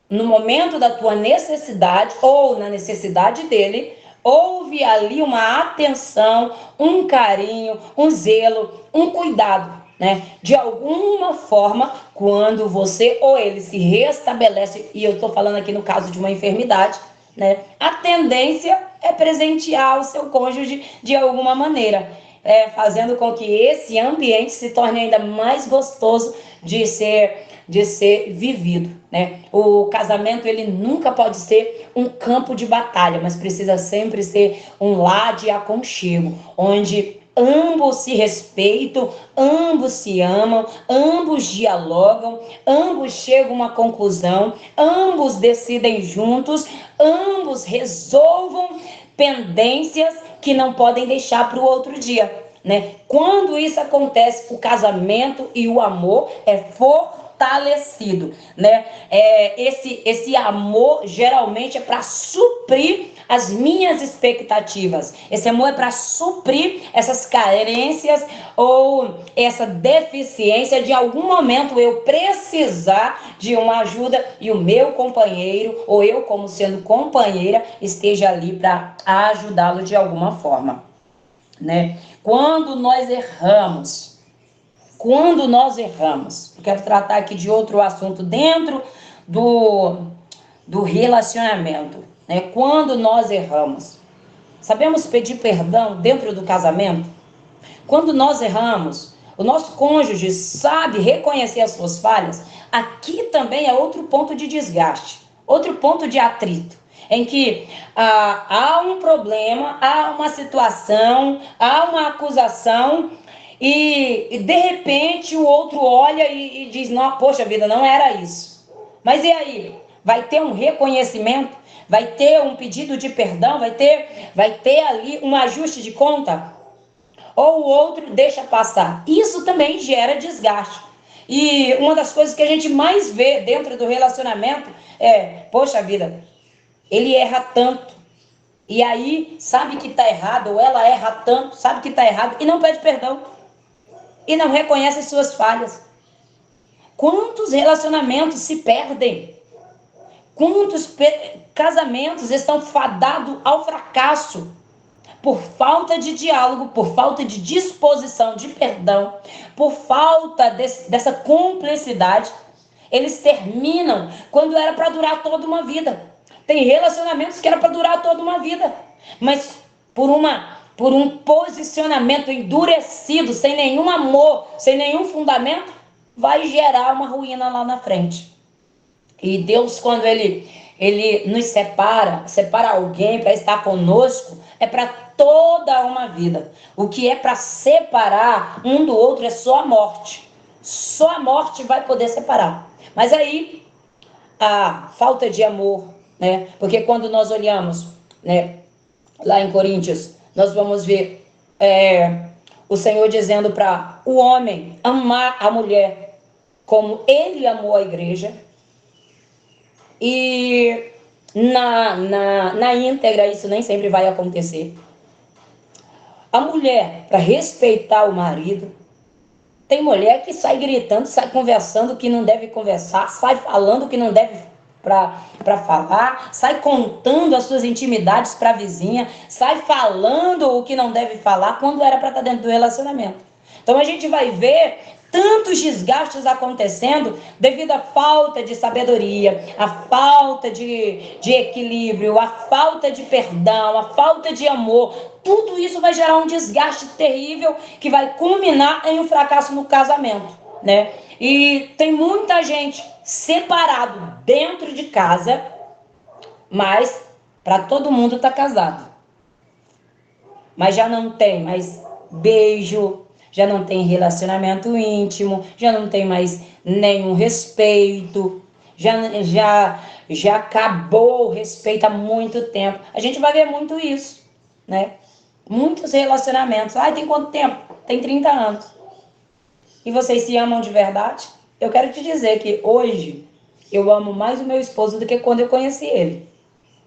No momento da tua necessidade, ou na necessidade dele, houve ali uma atenção, um carinho, um zelo, um cuidado, né? De alguma forma, quando você ou ele se restabelece, e eu estou falando aqui no caso de uma enfermidade, né? A tendência é presentear o seu cônjuge de alguma maneira, fazendo com que esse ambiente se torne ainda mais gostoso de ser vivido, né? O casamento, ele nunca pode ser um campo de batalha, mas precisa sempre ser um lar de aconchego, onde ambos se respeitam, ambos se amam, ambos dialogam, ambos chegam a uma conclusão, ambos decidem juntos, ambos resolvam pendências que não podem deixar para o outro dia, né? Quando isso acontece, o casamento e o amor é fortalecido, né? Esse amor geralmente é para suprir as minhas expectativas. Esse amor é para suprir essas carências ou essa deficiência de algum momento eu precisar de uma ajuda e o meu companheiro, ou eu como sendo companheira, esteja ali para ajudá-lo de alguma forma, né? Quando nós erramos, eu quero tratar aqui de outro assunto dentro do relacionamento, né? Quando nós erramos, sabemos pedir perdão dentro do casamento? Quando nós erramos, o nosso cônjuge sabe reconhecer as suas falhas. Aqui também é outro ponto de desgaste, outro ponto de atrito, em que há um problema, há uma situação, há uma acusação, e de repente o outro olha e diz, não, poxa vida, não era isso. Mas e aí? Vai ter um reconhecimento? Vai ter um pedido de perdão? Vai ter ali um ajuste de conta? Ou o outro deixa passar? Isso também gera desgaste. E uma das coisas que a gente mais vê dentro do relacionamento é, poxa vida, ele erra tanto. E aí sabe que está errado, ou ela erra tanto, sabe que está errado, e não pede perdão. E não reconhece as suas falhas. Quantos relacionamentos se perdem? Quantos casamentos estão fadados ao fracasso? Por falta de diálogo, por falta de disposição de perdão, por falta dessa cumplicidade, eles terminam quando era para durar toda uma vida. Tem relacionamentos que era para durar toda uma vida, mas por um posicionamento endurecido, sem nenhum amor, sem nenhum fundamento, vai gerar uma ruína lá na frente. E Deus, quando ele nos separa alguém para estar conosco, é para toda uma vida. O que é para separar um do outro é só a morte. Só a morte vai poder separar. Mas aí, a falta de amor, né? Porque quando nós olhamos, né, lá em Coríntios, nós vamos ver o Senhor dizendo para o homem amar a mulher como ele amou a igreja. E na íntegra isso nem sempre vai acontecer. A mulher, para respeitar o marido, tem mulher que sai gritando, sai conversando o que não deve conversar, sai falando o que não deve para falar, sai contando as suas intimidades para a vizinha, sai falando o que não deve falar quando era para estar dentro do relacionamento. Então a gente vai ver tantos desgastes acontecendo devido à falta de sabedoria, à falta de equilíbrio, à falta de perdão, à falta de amor. Tudo isso vai gerar um desgaste terrível que vai culminar em um fracasso no casamento, né? E tem muita gente separado dentro de casa, mas para todo mundo tá casado. Mas já não tem mais beijo, já não tem relacionamento íntimo, já não tem mais nenhum respeito, já acabou o respeito há muito tempo. A gente vai ver muito isso, né? Muitos relacionamentos. Tem quanto tempo? Tem 30 anos. E vocês se amam de verdade? Eu quero te dizer que hoje eu amo mais o meu esposo do que quando eu conheci ele,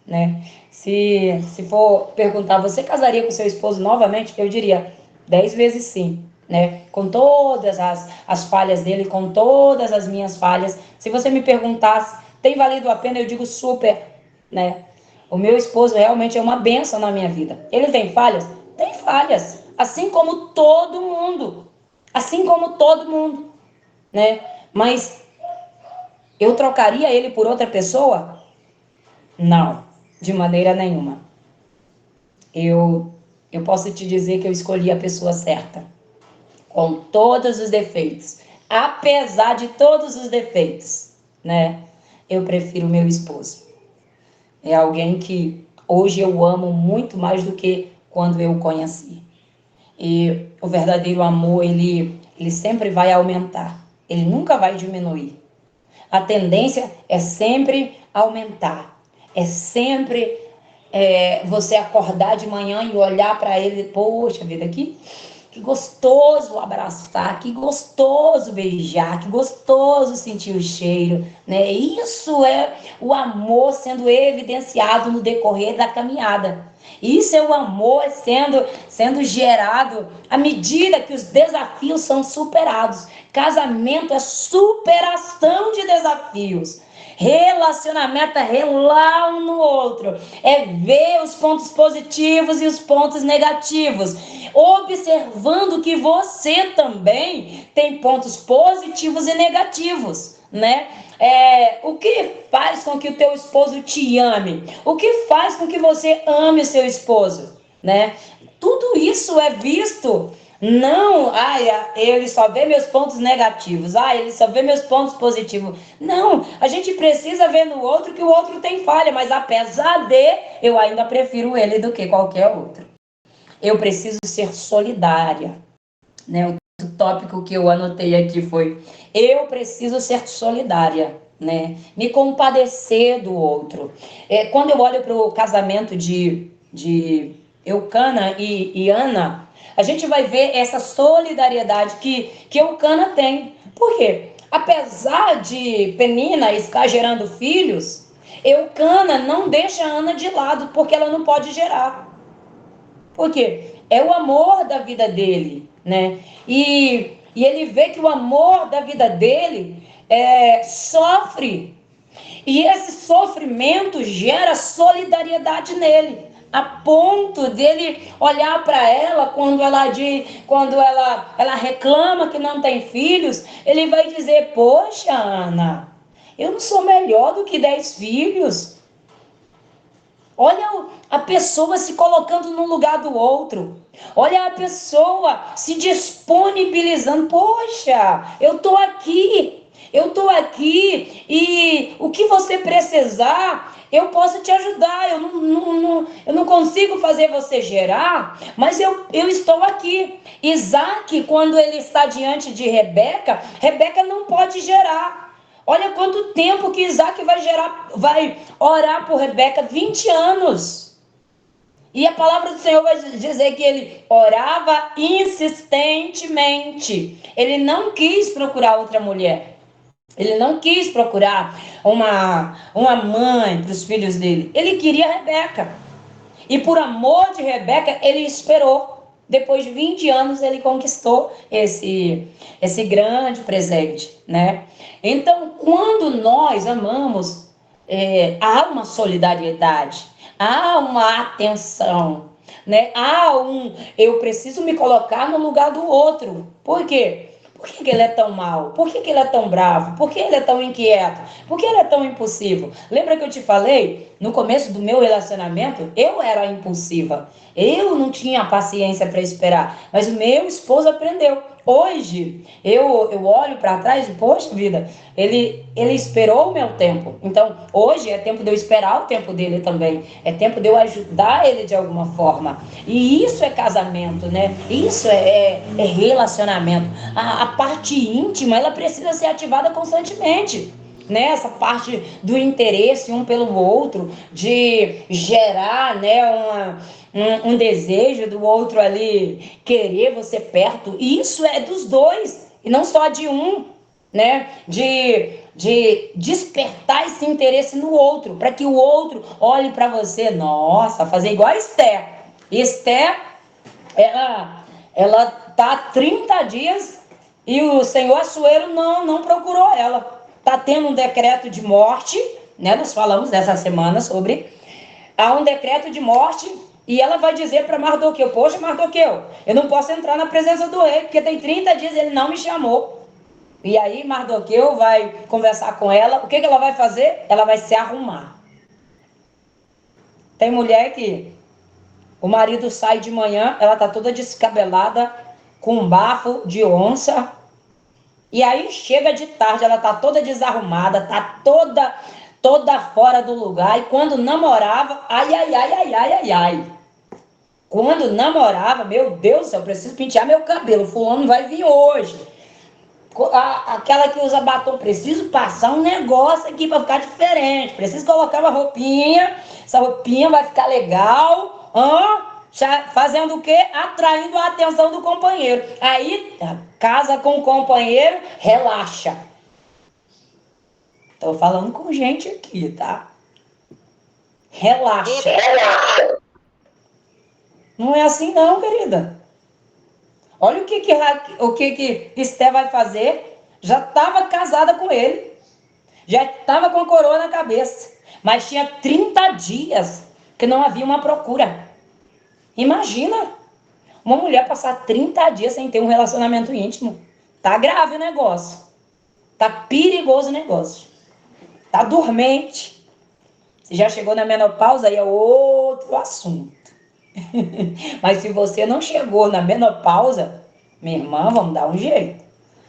né? Se for perguntar, você casaria com seu esposo novamente? Eu diria 10 vezes sim, né? Com todas as falhas dele, com todas as minhas falhas. Se você me perguntasse, tem valido a pena? Eu digo super, né? O meu esposo realmente é uma bênção na minha vida. Ele tem falhas? Tem falhas. Assim como todo mundo. Assim como todo mundo, né? Mas eu trocaria ele por outra pessoa? Não, de maneira nenhuma. Eu posso te dizer que eu escolhi a pessoa certa, com todos os defeitos. Apesar de todos os defeitos, né? Eu prefiro meu esposo. É alguém que hoje eu amo muito mais do que quando eu o conheci. E o verdadeiro amor, ele sempre vai aumentar. Ele nunca vai diminuir. A tendência é sempre aumentar. É sempre você acordar de manhã e olhar para ele, poxa vida, que gostoso abraçar, que gostoso beijar, que gostoso sentir o cheiro, né? Isso é o amor sendo evidenciado no decorrer da caminhada. Isso é o amor sendo gerado à medida que os desafios são superados. Casamento é superação de desafios. Relacionamento é relar um no outro, é ver os pontos positivos e os pontos negativos, observando que você também tem pontos positivos e negativos, né? O que faz com que o teu esposo te ame? O que faz com que você ame o seu esposo, né? Tudo isso é visto. Não, ele só vê meus pontos negativos, ele só vê meus pontos positivos. Não, a gente precisa ver no outro que o outro tem falha, mas apesar eu ainda prefiro ele do que qualquer outro. Eu preciso ser solidária, né? O tópico que eu anotei aqui foi: eu preciso ser solidária. né? Me compadecer do outro. Quando eu olho para o casamento de Eucana e Ana, a gente vai ver essa solidariedade que Eucana tem. Por quê? Apesar de Penina estar gerando filhos, Eucana não deixa Ana de lado, porque ela não pode gerar. Por quê? É o amor da vida dele, né? E ele vê que o amor da vida dele sofre. E esse sofrimento gera solidariedade nele, a ponto dele olhar para ela quando ela reclama que não tem filhos, ele vai dizer: poxa, Ana, eu não sou melhor do que 10 filhos. Olha a pessoa se colocando no lugar do outro. Olha a pessoa se disponibilizando. Poxa, eu estou aqui e o que você precisar, eu posso te ajudar. Eu não consigo fazer você gerar, mas eu estou aqui. Isaac, quando ele está diante de Rebeca, Rebeca não pode gerar. Olha quanto tempo que Isaac vai orar por Rebeca, 20 anos. E a palavra do Senhor vai dizer que ele orava insistentemente. Ele não quis procurar outra mulher. Ele não quis procurar uma mãe para os filhos dele. Ele queria Rebeca. E por amor de Rebeca, ele esperou. Depois de 20 anos, ele conquistou esse grande presente, né? Então, quando nós amamos, há uma solidariedade, há uma atenção, né? Eu preciso me colocar no lugar do outro. Por quê? Por que ele é tão mau? Por que ele é tão bravo? Por que ele é tão inquieto? Por que ele é tão impulsivo? Lembra que eu te falei, no começo do meu relacionamento, eu era impulsiva. Eu não tinha paciência para esperar, mas o meu esposo aprendeu. Hoje, eu olho para trás e, poxa vida, ele esperou o meu tempo. Então, hoje é tempo de eu esperar o tempo dele também. É tempo de eu ajudar ele de alguma forma. E isso é casamento, né? Isso é relacionamento. A parte íntima, ela precisa ser ativada constantemente. Né? Essa parte do interesse um pelo outro, de gerar, né, um desejo do outro ali querer você perto. Isso é dos dois e não só de um, né? De despertar esse interesse no outro, para que o outro olhe para você. Nossa, fazer igual a Esther. Esther, ela tá há 30 dias e o senhor Assuero não procurou ela. Tá tendo um decreto de morte, né? Nós falamos dessa semana sobre. Há um decreto de morte e ela vai dizer para Mardoqueu: poxa, Mardoqueu, eu não posso entrar na presença do rei, porque tem 30 dias ele não me chamou. E aí Mardoqueu vai conversar com ela. O que ela vai fazer? Ela vai se arrumar. Tem mulher que o marido sai de manhã, ela tá toda descabelada, com um bafo de onça. E aí chega de tarde, ela tá toda desarrumada, tá toda fora do lugar. E quando namorava, ai. Quando namorava, meu Deus do céu, eu preciso pentear meu cabelo, fulano vai vir hoje. Aquela que usa batom, preciso passar um negócio aqui para ficar diferente. Preciso colocar uma roupinha, essa roupinha vai ficar legal. Fazendo o quê? Atraindo a atenção do companheiro. Aí, casa com o companheiro, relaxa. Tô falando com gente aqui, tá? Relaxa. Não é assim não, querida. Olha o que Esther vai fazer. Já estava casada com ele. Já estava com a coroa na cabeça. Mas tinha 30 dias que não havia uma procura. Imagina uma mulher passar 30 dias sem ter um relacionamento íntimo. Tá grave o negócio. Tá perigoso o negócio. Tá dormente. Se já chegou na menopausa, aí é outro assunto. Mas se você não chegou na menopausa, minha irmã, vamos dar um jeito.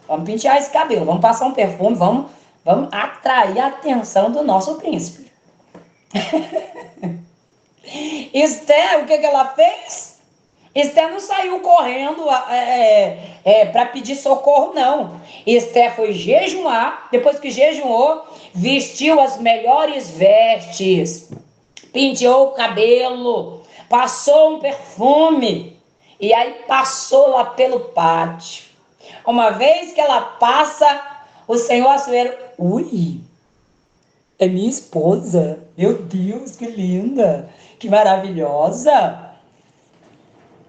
Vamos pentear esse cabelo, vamos passar um perfume, vamos atrair a atenção do nosso príncipe. Esther, o que ela fez? Esther não saiu correndo para pedir socorro, não. Esther foi jejuar, depois que jejuou, vestiu as melhores vestes, penteou o cabelo, passou um perfume, e aí passou lá pelo pátio. Uma vez que ela passa, o Senhor Assuero, ui, é minha esposa, meu Deus, que linda, que maravilhosa.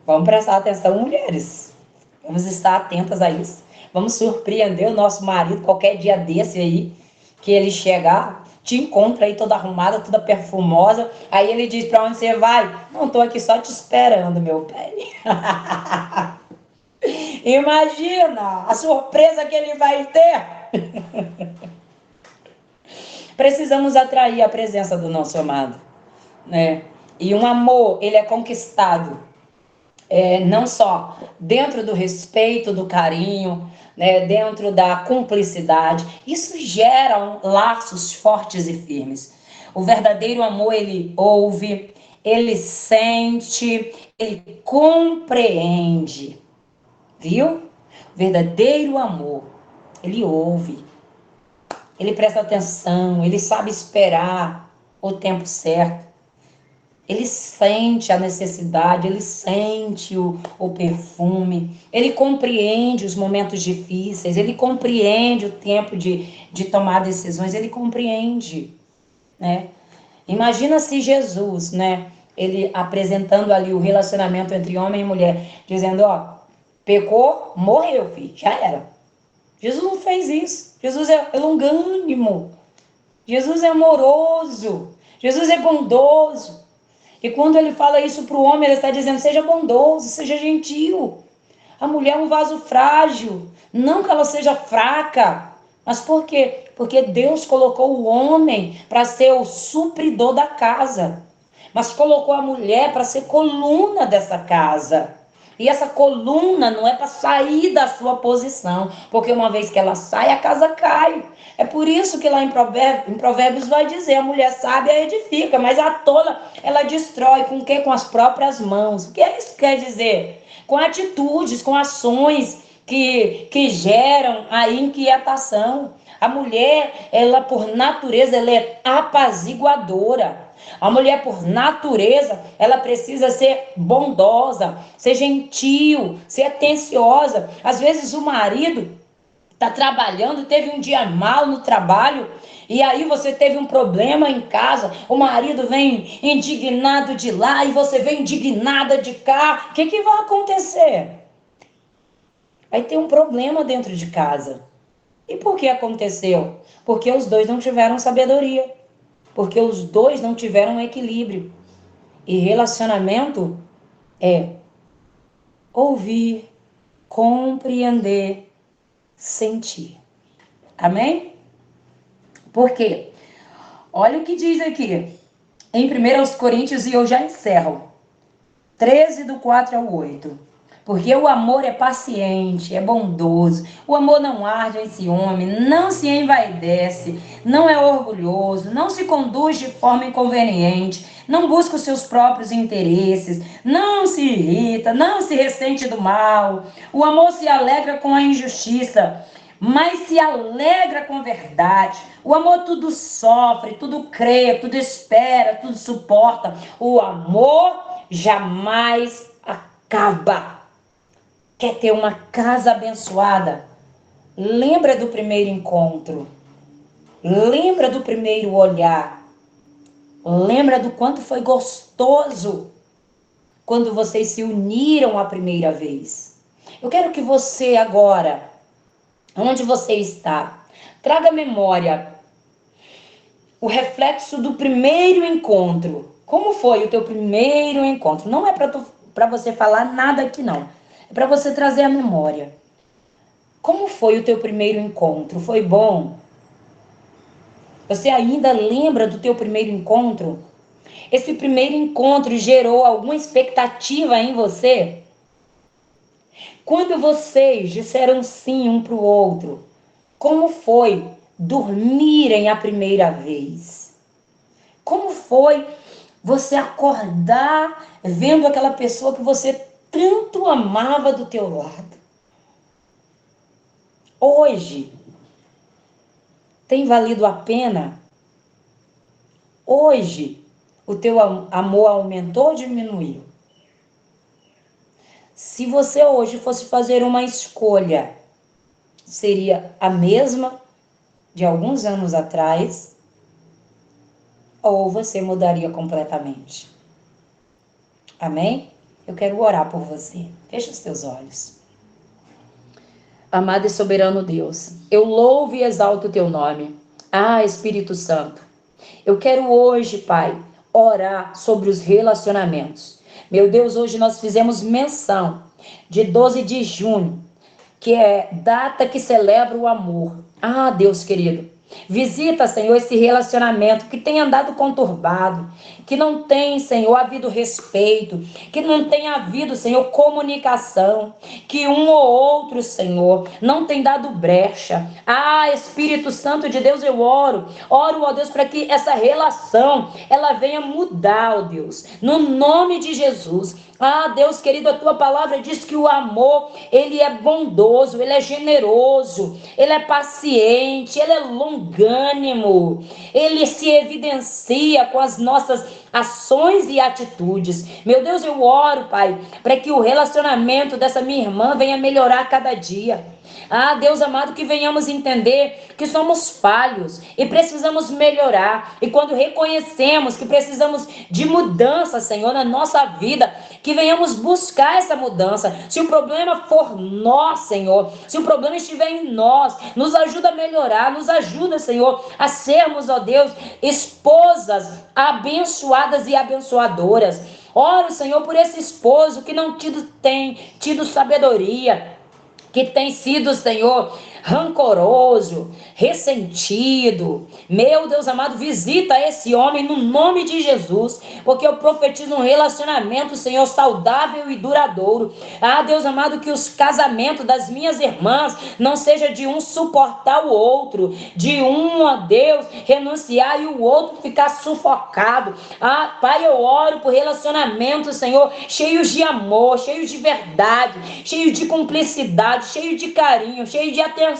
Vamos prestar atenção, mulheres. Vamos estar atentas a isso. Vamos surpreender o nosso marido qualquer dia desse aí, que ele chegar, te encontra aí toda arrumada, toda perfumosa. Aí ele diz, para onde você vai? Não, tô aqui só te esperando, meu bem. Imagina a surpresa que ele vai ter. Precisamos atrair a presença do nosso amado, né? E um amor, ele é conquistado, não só dentro do respeito, do carinho, né? Dentro da cumplicidade. Isso gera laços fortes e firmes. O verdadeiro amor, ele ouve, ele sente, ele compreende. Viu? O verdadeiro amor, ele ouve, ele presta atenção, ele sabe esperar o tempo certo, ele sente a necessidade, ele sente o perfume, ele compreende os momentos difíceis, ele compreende o tempo de tomar decisões, ele compreende, né? Imagina se Jesus, né, ele apresentando ali o relacionamento entre homem e mulher, dizendo, ó, pecou, morreu, filho, já era. Jesus não fez isso. Jesus é longânimo. Jesus é amoroso. Jesus é bondoso. E quando ele fala isso para o homem, ele está dizendo, seja bondoso, seja gentil. A mulher é um vaso frágil. Não que ela seja fraca. Mas por quê? Porque Deus colocou o homem para ser o supridor da casa. Mas colocou a mulher para ser coluna dessa casa. E essa coluna não é para sair da sua posição, porque uma vez que ela sai, a casa cai. É por isso que lá em Provérbios vai dizer, a mulher sábia edifica, mas a tola, ela destrói. Com o quê? Com as próprias mãos. O que isso quer dizer? Com atitudes, com ações que geram a inquietação. A mulher, ela por natureza, ela é apaziguadora. A mulher, por natureza, ela precisa ser bondosa, ser gentil, ser atenciosa. Às vezes o marido está trabalhando, teve um dia mal no trabalho, e aí você teve um problema em casa, o marido vem indignado de lá, e você vem indignada de cá. O que vai acontecer? Vai ter um problema dentro de casa. E por que aconteceu? Porque os dois não tiveram sabedoria. Porque os dois não tiveram equilíbrio. E relacionamento é ouvir, compreender, sentir. Amém? Por quê? Olha o que diz aqui. Em 1 Coríntios, e eu já encerro. 13, do 4 ao 8. Porque o amor é paciente, é bondoso. O amor não arde em ciúme, não se envaidece, não é orgulhoso, não se conduz de forma inconveniente, não busca os seus próprios interesses, não se irrita, não se ressente do mal. O amor se alegra com a injustiça, mas se alegra com a verdade. O amor tudo sofre, tudo crê, tudo espera, tudo suporta. O amor jamais acaba. Quer ter uma casa abençoada? Lembra do primeiro encontro. Lembra do primeiro olhar. Lembra do quanto foi gostoso quando vocês se uniram a primeira vez. Eu quero que você agora, onde você está, traga à memória o reflexo do primeiro encontro. Como foi o teu primeiro encontro? Não é para você falar nada aqui, não. É para você trazer a memória. Como foi o teu primeiro encontro? Foi bom? Você ainda lembra do teu primeiro encontro? Esse primeiro encontro gerou alguma expectativa em você? Quando vocês disseram sim um para o outro, como foi dormirem a primeira vez? Como foi você acordar vendo aquela pessoa que você tanto amava do teu lado. Hoje, tem valido a pena? Hoje, o teu amor aumentou ou diminuiu? Se você hoje fosse fazer uma escolha, seria a mesma de alguns anos atrás? Ou você mudaria completamente? Amém? Eu quero orar por você. Fecha os teus olhos. Amado e soberano Deus, eu louvo e exalto o teu nome. Ah, Espírito Santo, eu quero hoje, Pai, orar sobre os relacionamentos. Meu Deus, hoje nós fizemos menção de 12 de junho, que é data que celebra o amor. Ah, Deus querido, visita, Senhor, esse relacionamento que tem andado conturbado, que não tem, Senhor, havido respeito, que não tem havido, Senhor, comunicação, que um ou outro, Senhor, não tem dado brecha. Ah, Espírito Santo de Deus, eu oro, ó Deus, para que essa relação, ela venha mudar, ó Deus, no nome de Jesus. Ah, Deus querido, a tua palavra diz que o amor, ele é bondoso, ele é generoso, ele é paciente, ele é longânimo, ele se evidencia com as nossas ações e atitudes. Meu Deus, eu oro, Pai, para que o relacionamento dessa minha irmã venha melhorar a cada dia. Ah, Deus amado, que venhamos entender que somos falhos e precisamos melhorar. E quando reconhecemos que precisamos de mudança, Senhor, na nossa vida, que venhamos buscar essa mudança. Se o problema for nós, Senhor, se o problema estiver em nós, nos ajuda a melhorar, nos ajuda, Senhor, a sermos, ó Deus, esposas abençoadas e abençoadoras. Oro, Senhor, por esse esposo que não tem tido sabedoria, que tem sido, Senhor, rancoroso, ressentido. Meu Deus amado, visita esse homem no nome de Jesus, porque eu profetizo um relacionamento, Senhor, saudável e duradouro. Ah, Deus amado, que os casamentos das minhas irmãs não seja de um suportar o outro, de um, ó Deus, renunciar e o outro ficar sufocado. Ah, Pai, eu oro por relacionamentos, Senhor, cheios de amor, cheios de verdade, cheios de cumplicidade, cheio de carinho, cheio de atenção,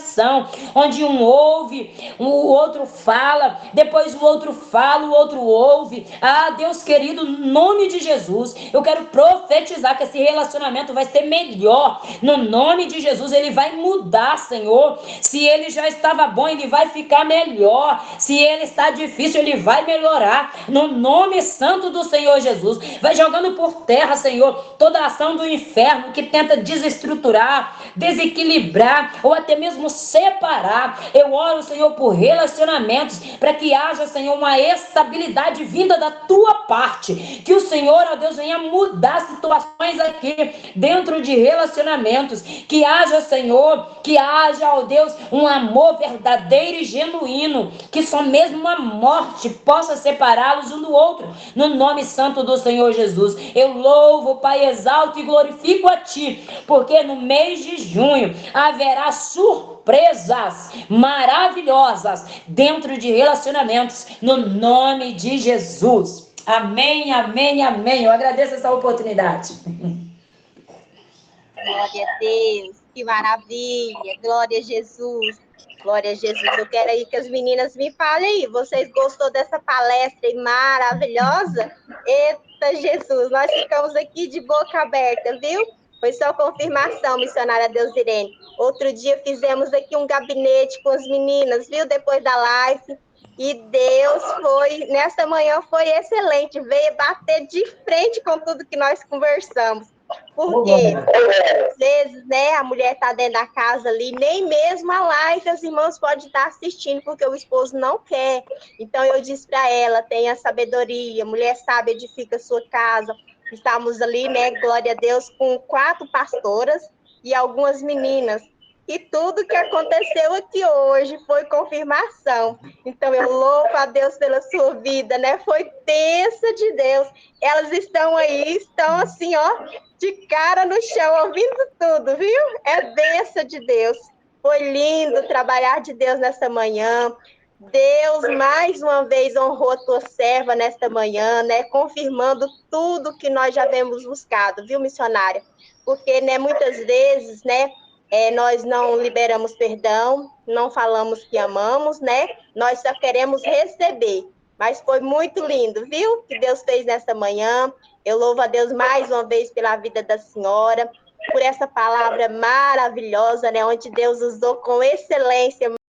onde um ouve, o outro fala, depois o outro fala, o outro ouve. Ah, Deus querido, no nome de Jesus, eu quero profetizar que esse relacionamento vai ser melhor, no nome de Jesus. Ele vai mudar, Senhor. Se ele já estava bom, ele vai ficar melhor. Se ele está difícil, ele vai melhorar, no nome santo do Senhor Jesus. Vai jogando por terra, Senhor, toda a ação do inferno que tenta desestruturar, desequilibrar ou até mesmo separar. Eu oro, Senhor, por relacionamentos, para que haja, Senhor, uma estabilidade vinda da tua parte, que o Senhor, ó Deus, venha mudar situações aqui dentro de relacionamentos, que haja, Senhor, que haja, ó Deus, um amor verdadeiro e genuíno, que só mesmo a morte possa separá-los um do outro, no nome santo do Senhor Jesus. Eu louvo, Pai, exalto e glorifico a Ti, porque no mês de junho haverá surpresas maravilhosas dentro de relacionamentos, no nome de Jesus. Amém, amém, amém. Eu agradeço essa oportunidade. Glória a Deus, que maravilha, glória a Jesus. Glória a Jesus. Eu quero aí que as meninas me falem aí. Vocês gostou dessa palestra maravilhosa? Eita, Jesus, nós ficamos aqui de boca aberta, viu? Foi só confirmação, missionária Deusirene. Outro dia fizemos aqui um gabinete com as meninas, viu? Depois da live. E Deus foi, nessa manhã foi excelente. Veio bater de frente com tudo que nós conversamos. Porque às vezes, né, a mulher está dentro da casa ali, nem mesmo a live as irmãs podem estar assistindo, porque o esposo não quer. Então eu disse para ela, tenha sabedoria, mulher sábia edifica a sua casa. Estamos ali, né, glória a Deus, com 4 pastoras e algumas meninas. E tudo que aconteceu aqui hoje foi confirmação. Então, eu louvo a Deus pela sua vida, né? Foi bênção de Deus. Elas estão aí, estão assim, ó, de cara no chão, ouvindo tudo, viu? É bênção de Deus. Foi lindo trabalhar de Deus nessa manhã. Deus mais uma vez honrou a tua serva nesta manhã, né? Confirmando tudo que nós já temos buscado, viu, missionária? Porque, né, muitas vezes, né, nós não liberamos perdão, não falamos que amamos, né? Nós só queremos receber. Mas foi muito lindo, viu? Que Deus fez nesta manhã. Eu louvo a Deus mais uma vez pela vida da senhora, por essa palavra maravilhosa, né? Onde Deus usou com excelência